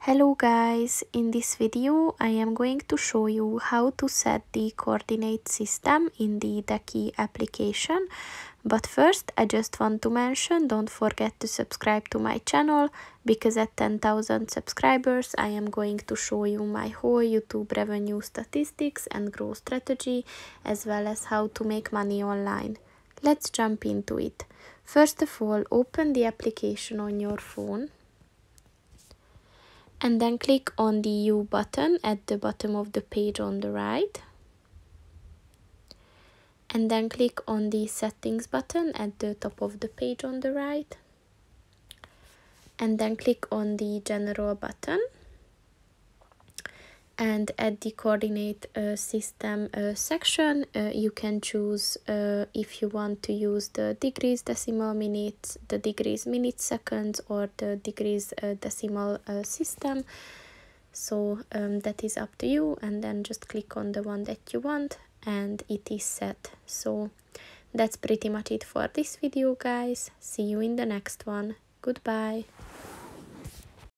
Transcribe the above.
Hello guys, in this video I am going to show you how to set the coordinate system in the Deckee application. But first I just want to mention, don't forget to subscribe to my channel, because at 10,000 subscribers I am going to show you my whole YouTube revenue statistics and growth strategy, as well as how to make money online. Let's jump into it. First of all, open the application on your phone. And then click on the U button at the bottom of the page on the right. And then click on the settings button at the top of the page on the right. And then click on the general button. And at the coordinate system section, you can choose if you want to use the degrees, decimal minutes, the degrees, minutes, seconds, or the degrees decimal system. So that is up to you, and then just click on the one that you want and it is set. So that's pretty much it for this video, guys. See you in the next one. Goodbye.